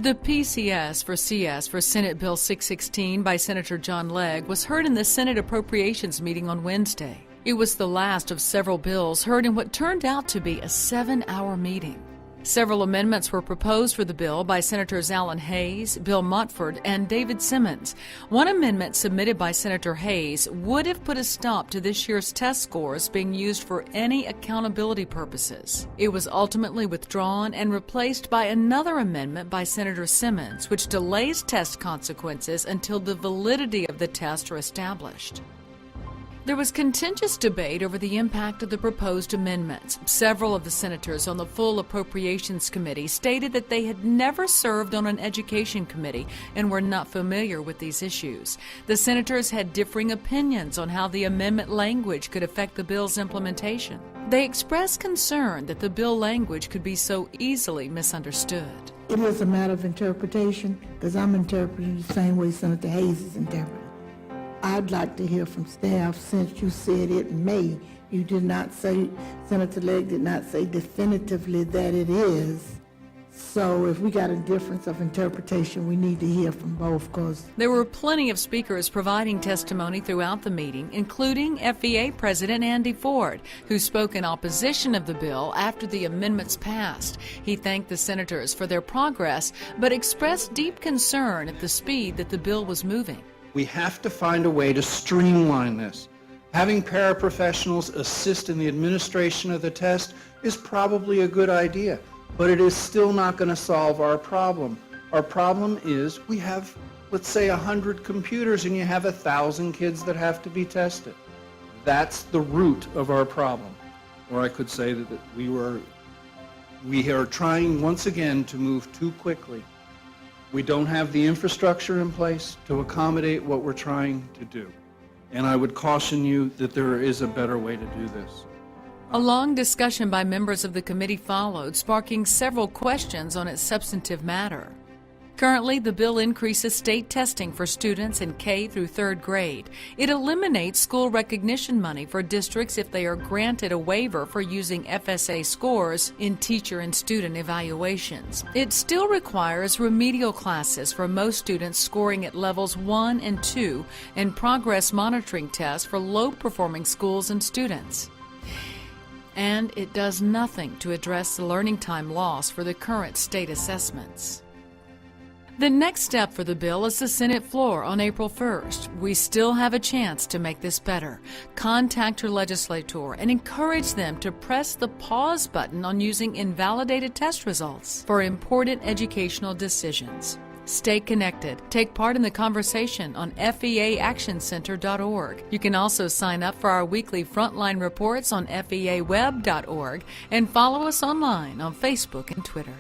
The PCS for CS for Senate Bill 616 by Senator John Legg was heard in the Senate Appropriations meeting on Wednesday. It was the last of several bills heard in what turned out to be a 7-hour meeting. Several amendments were proposed for the bill by Senators Alan Hayes, Bill Montford, and David Simmons. One amendment submitted by Senator Hayes would have put a stop to this year's test scores being used for any accountability purposes. It was ultimately withdrawn and replaced by another amendment by Senator Simmons, which delays test consequences until the validity of the test are established. There was contentious debate over the impact of the proposed amendments. Several of the senators on the full Appropriations Committee stated that they had never served on an education committee and were not familiar with these issues. The senators had differing opinions on how the amendment language could affect the bill's implementation. They expressed concern that the bill language could be so easily misunderstood. It is a matter of interpretation, because I'm interpreting the same way Senator Hayes is interpreting. I'd like to hear from staff, since you said it may. You did not say, Senator Legg did not say definitively that it is. So if we got a difference of interpretation, we need to hear from both, because there were plenty of speakers providing testimony throughout the meeting, including FEA President Andy Ford, who spoke in opposition of the bill after the amendments passed. He thanked the senators for their progress, but expressed deep concern at the speed that the bill was moving. We have to find a way to streamline this. Having paraprofessionals assist in the administration of the test is probably a good idea, but it is still not going to solve our problem. Our problem is we have, let's say, 100 computers and you have 1,000 kids that have to be tested. That's the root of our problem. Or I could say that we are trying once again to move too quickly. We don't have the infrastructure in place to accommodate what we're trying to do. And I would caution you that there is a better way to do this. A long discussion by members of the committee followed, sparking several questions on its substantive matter. Currently, the bill increases state testing for students in K through 3rd grade. It eliminates school recognition money for districts if they are granted a waiver for using FSA scores in teacher and student evaluations. It still requires remedial classes for most students scoring at levels 1 and 2 and progress monitoring tests for low-performing schools and students. And it does nothing to address the learning time loss for the current state assessments. The next step for the bill is the Senate floor on April 1st. We still have a chance to make this better. Contact your legislator and encourage them to press the pause button on using invalidated test results for important educational decisions. Stay connected. Take part in the conversation on feaactioncenter.org. You can also sign up for our weekly Frontline reports on feaweb.org and follow us online on Facebook and Twitter.